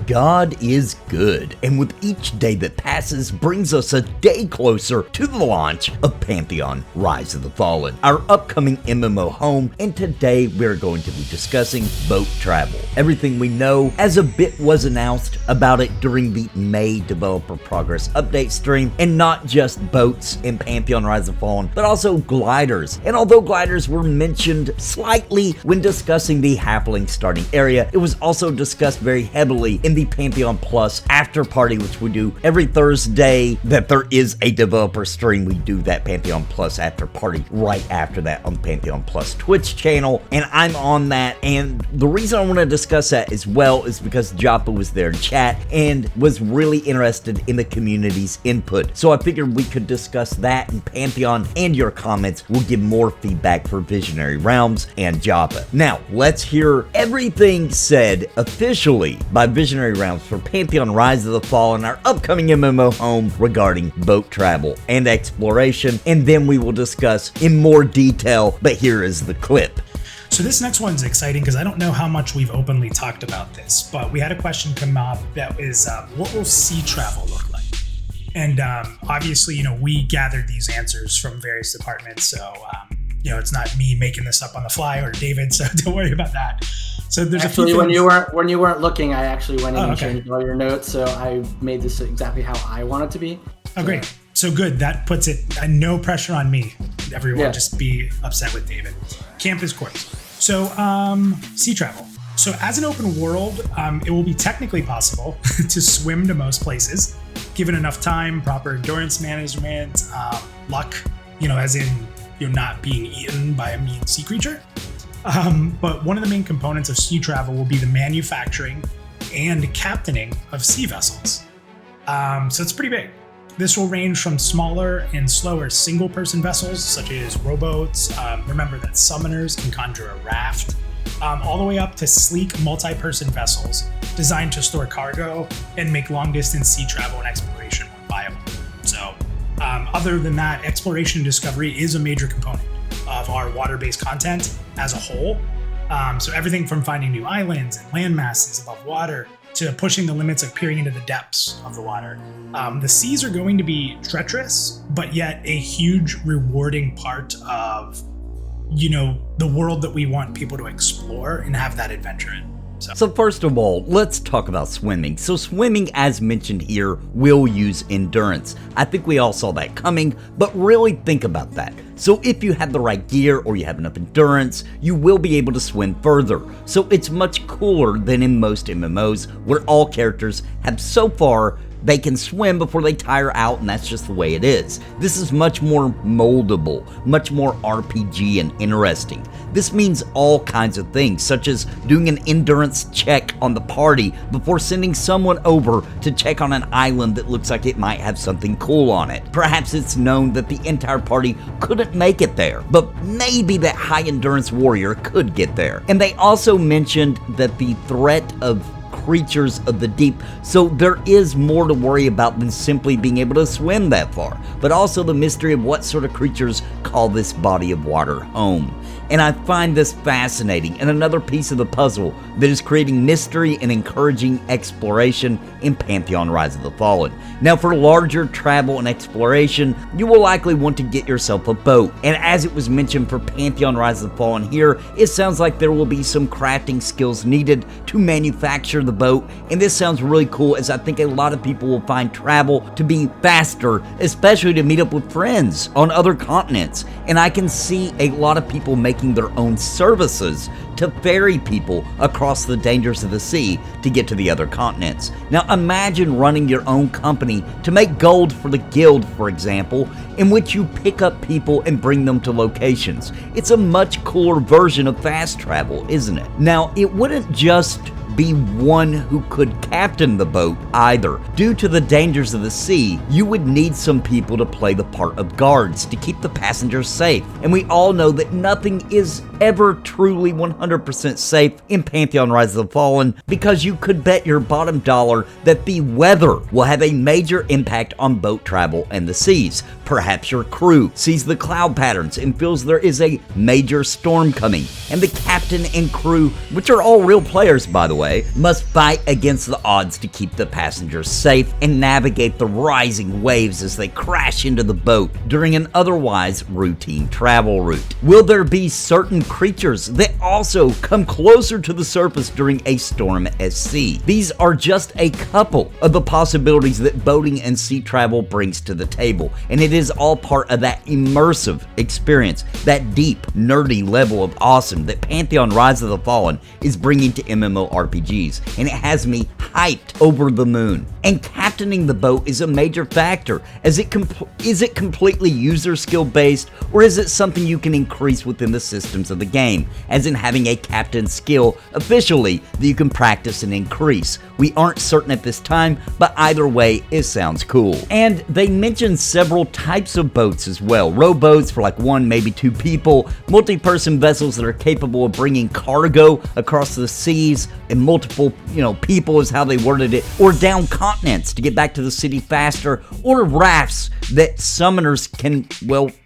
God is good, and with each day that passes brings us a day closer to the launch of Pantheon Rise of the Fallen, our upcoming MMO home, and today we're going to be discussing boat travel. Everything we know, as a bit was announced about it during the May Developer Progress Update stream, and not just boats in Pantheon Rise of the Fallen, but also gliders. And although gliders were mentioned slightly when discussing the Halfling starting area, it was also discussed very heavily in the Pantheon Plus after party, which we do every Thursday that there is a developer stream. We do that Pantheon Plus after party right after that on the Pantheon Plus Twitch channel, and I'm on that. And the reason I want to discuss that as well is because Joppa was there in chat and was really interested in the community's input. So I figured we could discuss that in Pantheon, and your comments will give more feedback for Visionary Realms and Joppa. Now, let's hear everything said officially by Visionary Realms for Pantheon Rise of the Fallen, our upcoming MMO home, regarding boat travel and exploration, and then we will discuss in more detail, but here is the clip. So this next one's exciting because I don't know how much we've openly talked about this, but we had a question come up that is, what will sea travel look like? And obviously, we gathered these answers from various departments, so it's not me making this up on the fly or David, so don't worry about that. So there's actually, a few when you weren't looking, I actually went in and changed all your notes, so I made this exactly how I want it to be. Oh, great. So good. That puts it, no pressure on me. Everyone just be upset with David. Campus course. So sea travel. So as an open world, it will be technically possible to swim to most places, given enough time, proper endurance management, luck, as in you're not being eaten by a mean sea creature. But one of the main components of sea travel will be the manufacturing and captaining of sea vessels. So it's pretty big. This will range from smaller and slower single-person vessels, such as rowboats. Remember that summoners can conjure a raft, all the way up to sleek multi-person vessels designed to store cargo and make long-distance sea travel and exploration more viable. So, other than that, exploration and discovery is a major component of our water-based content as a whole. So everything from finding new islands and land masses above water to pushing the limits of peering into the depths of the water. The seas are going to be treacherous, but yet a huge rewarding part of, the world that we want people to explore and have that adventure in. So first of all, let's talk about swimming. So swimming, as mentioned here, will use endurance. I think we all saw that coming, but really think about that. So if you have the right gear or you have enough endurance, you will be able to swim further. So it's much cooler than in most MMOs, where all characters have so far they can swim before they tire out, and that's just the way it is. This is much more moldable, much more RPG and interesting. This means all kinds of things, such as doing an endurance check on the party before sending someone over to check on an island that looks like it might have something cool on it. Perhaps it's known that the entire party couldn't make it there, but maybe that high endurance warrior could get there. And they also mentioned that the threat of creatures of the deep, so there is more to worry about than simply being able to swim that far, but also the mystery of what sort of creatures call this body of water home. And I find this fascinating and another piece of the puzzle that is creating mystery and encouraging exploration in Pantheon Rise of the Fallen. Now, for larger travel and exploration, you will likely want to get yourself a boat. And as it was mentioned for Pantheon Rise of the Fallen here, it sounds like there will be some crafting skills needed to manufacture the boat. And this sounds really cool, as I think a lot of people will find travel to be faster, especially to meet up with friends on other continents. And I can see a lot of people making their own services to ferry people across the dangers of the sea to get to the other continents. Now imagine running your own company to make gold for the guild, for example, in which you pick up people and bring them to locations. It's a much cooler version of fast travel, isn't it? Now, it wouldn't just be one who could captain the boat either. Due to the dangers of the sea, you would need some people to play the part of guards to keep the passengers safe. And we all know that nothing is ever truly 100% safe in Pantheon Rise of the Fallen, because you could bet your bottom dollar that the weather will have a major impact on boat travel and the seas. Perhaps your crew sees the cloud patterns and feels there is a major storm coming, and the captain and crew, which are all real players by the way, way, must fight against the odds to keep the passengers safe and navigate the rising waves as they crash into the boat during an otherwise routine travel route. Will there be certain creatures that also come closer to the surface during a storm at sea? These are just a couple of the possibilities that boating and sea travel brings to the table, and it is all part of that immersive experience, that deep, nerdy level of awesome that Pantheon Rise of the Fallen is bringing to MMORPGs, and it has me hyped over the moon. And captaining the boat is a major factor. Is it completely user skill based, or is it something you can increase within the systems of the game, as in having a captain skill officially that you can practice and increase? We aren't certain at this time, but either way, it sounds cool. And they mentioned several types of boats as well. Rowboats for like 1, maybe 2 people, multi-person vessels that are capable of bringing cargo across the seas, and multiple, people is how they worded it, or down continents to get back to the city faster, or rafts that summoners can,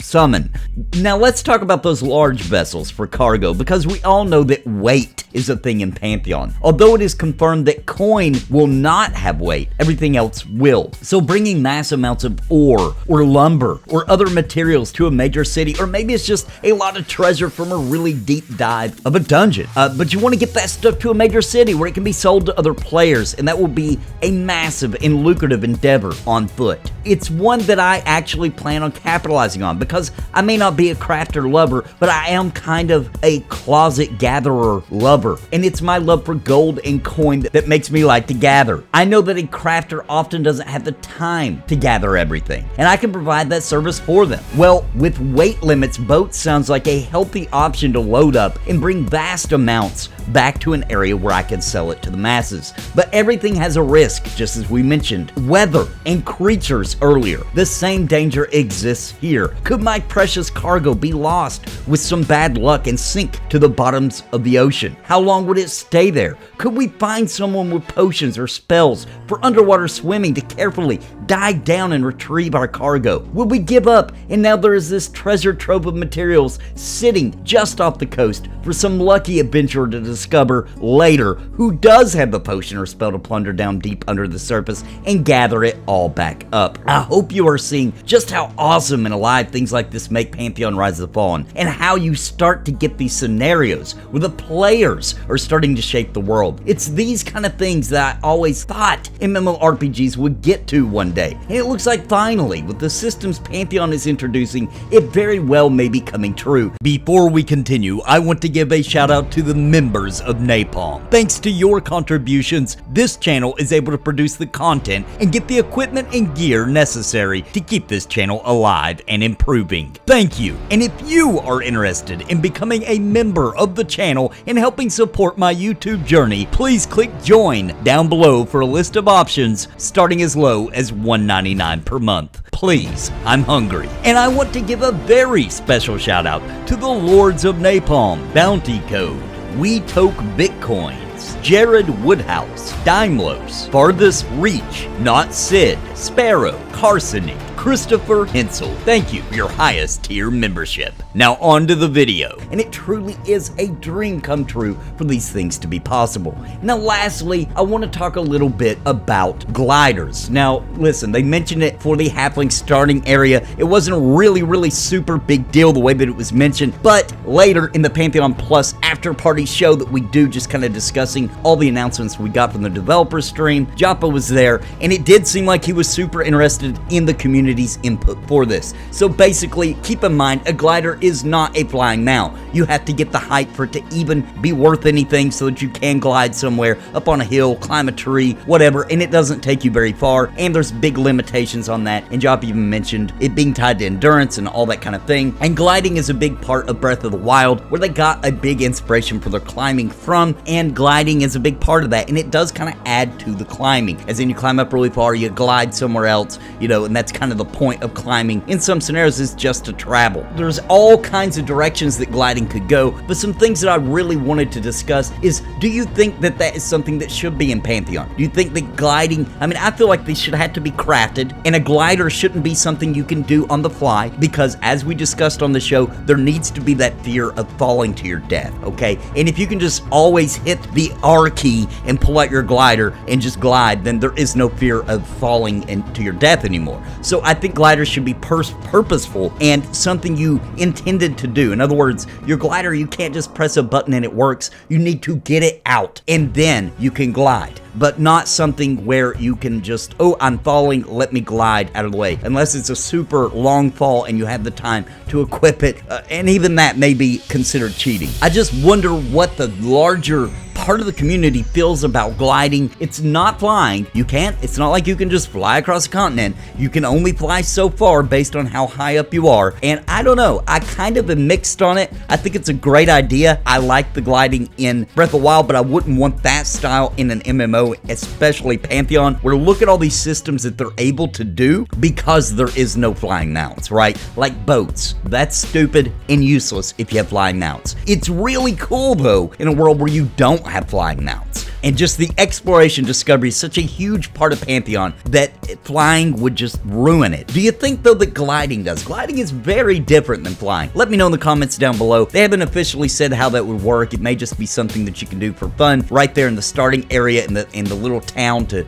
summon. Now let's talk about those large vessels for cargo, because we all know that weight is a thing in Pantheon. Although it is confirmed that coin will not have weight, everything else will. So bringing mass amounts of ore, or lumber, or other materials to a major city, or maybe it's just a lot of treasure from a really deep dive of a dungeon. But you want to get that stuff to a major city where it can be sold to other players, and that will be a massive and lucrative endeavor on foot. It's one that I actually plan on capitalizing on, because I may not be a crafter lover, but I am kind of a closet gatherer lover, and it's my love for gold and coin that makes me like to gather. I know that a crafter often doesn't have the time to gather everything, and I can provide that service for them. Well, with weight limits, boats sounds like a healthy option to load up and bring vast amounts back to an area where I can sell it to the masses. But everything has a risk, just as we mentioned. Weather and creatures earlier. The same danger exists here. Could my precious cargo be lost with some bad luck and sink to the bottoms of the ocean? How long would it stay there? Could we find someone with potions or spells for underwater swimming to carefully dive down and retrieve our cargo? Will we give up and now there is this treasure trove of materials sitting just off the coast for some lucky adventurer to discover later who does have the potion or spell to plunder down deep under the surface and gather it all back up? I hope you are seeing just how awesome and alive things like this make Pantheon Rise of the Fallen, and how you start to get these scenarios where the players are starting to shape the world. It's these kind of things that I always thought MMORPGs would get to one day, and it looks like finally, with the systems Pantheon is introducing, it very well may be coming true. Before we continue, I want to give a shout out to the members of Napalm. Thanks to your contributions, this channel is able to produce the content and get the equipment and gear necessary to keep this channel alive and improving. Thank you. And if you are interested in becoming a member of the channel and helping support my YouTube journey, please click join down below for a list of options starting as low as $1.99 per month. Please, I'm hungry. And I want to give a very special shout out to the Lords of Napalm, Bounty Code, We Toke Bitcoins, Jared Woodhouse, Daimlos, Farthest Reach, Not Sid, Sparrow, Carsonic, Christopher Hensel. Thank you for your highest tier membership. Now on to the video. And it truly is a dream come true for these things to be possible. Now lastly, I want to talk a little bit about gliders. Now listen, they mentioned it for the Halfling starting area. It wasn't a really super big deal the way that it was mentioned, but later in the Pantheon Plus after party show that we do, just kind of discussing all the announcements we got from the developer stream, Joppa was there, and it did seem like he was super interested in the community's input for this. So basically, keep in mind, a glider is not a flying mount. You have to get the height for it to even be worth anything so that you can glide somewhere up on a hill, climb a tree, whatever, and it doesn't take you very far, and there's big limitations on that, and Joppa even mentioned it being tied to endurance and all that kind of thing. And gliding is a big part of Breath of the Wild, where they got a big inspiration for their climbing from, and gliding is a big part of that, and it does kind of add to the climbing, as in you climb up really far, you glide somewhere else, and that's kind of the point of climbing in some scenarios, is just to travel. There's all kinds of directions that gliding could go, but some things that I really wanted to discuss is, do you think that that is something that should be in Pantheon? Do you think that gliding, I feel like they should have to be crafted, and a glider shouldn't be something you can do on the fly, because as we discussed on the show, there needs to be that fear of falling to your death, okay? And if you can just always hit the R key and pull out your glider and just glide, then there is no fear of falling into your death anymore. So I think gliders should be purposeful and something you intended to do. In other words, your glider, you can't just press a button and it works. You need to get it out and then you can glide, but not something where you can just, oh, I'm falling, let me glide out of the way. Unless it's a super long fall and you have the time to equip it, and even that may be considered cheating. I just wonder what the larger part of the community feels about gliding. It's not flying. It's not like you can just fly across a continent. You can only fly so far based on how high up you are. And I don't know, I kind of am mixed on it. I think it's a great idea. I like the gliding in Breath of the Wild, but I wouldn't want that style in an MMO, especially Pantheon, where look at all these systems that they're able to do because there is no flying mounts, right? Like boats. That's stupid and useless if you have flying mounts. It's really cool though in a world where you don't have flying mounts. And just the exploration discovery is such a huge part of Pantheon that flying would just ruin it. Do you think though that gliding does? Gliding is very different than flying. Let me know in the comments down below. They haven't officially said how that would work. It may just be something that you can do for fun right there in the starting area in the little town to,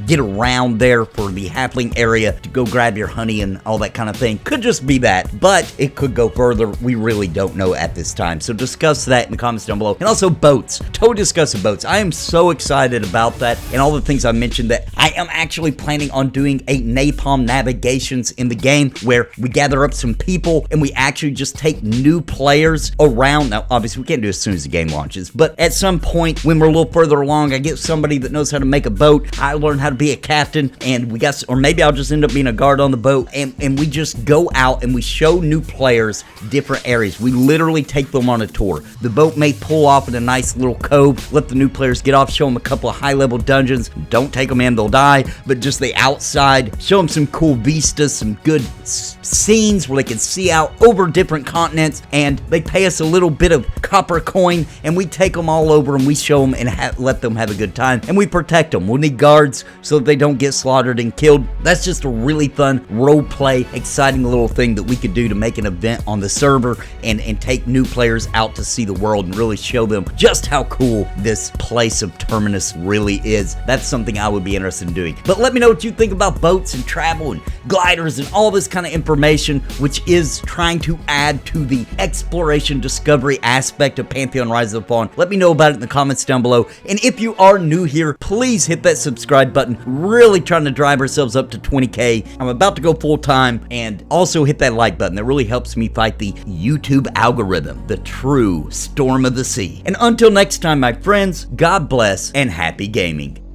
get around there for the Halfling area to go grab your honey and all that kind of thing. Could just be that, but it could go further. We really don't know at this time. So discuss that in the comments down below. And also boats. Totally discussing boats. I am so excited about that and all the things I mentioned that I am actually planning on doing a napalm navigations in the game where we gather up some people and we actually just take new players around. Now, obviously we can't do it as soon as the game launches, but at some point when we're a little further along, I get somebody that knows how to make a boat. I learn how to be a captain and or maybe I'll just end up being a guard on the boat and we just go out and we show new players different areas. We literally take them on a tour. The boat may pull off in a nice little cove, let the new players get off, show them a couple of high-level dungeons. Don't take them in, they'll die, but just the outside, show them some cool vistas, some good scenes where they can see out over different continents, and they pay us a little bit of copper coin, and we take them all over and we show them and let them have a good time, and we protect them. We'll need guards so that they don't get slaughtered and killed. That's just a really fun role play, exciting little thing that we could do to make an event on the server and take new players out to see the world and really show them just how cool this place of Terminus really is. That's something I would be interested in doing. But let me know what you think about boats and travel and gliders and all this kind of information, which is trying to add to the exploration discovery aspect of Pantheon Rise of the Fallen. Let me know about it in the comments down below. And if you are new here, please hit that subscribe button. Really trying to drive ourselves up to 20K. I'm about to go full time, and also hit that like button. That really helps me fight the YouTube algorithm, the true storm of the sea. And until next time, my friends, God bless and happy gaming.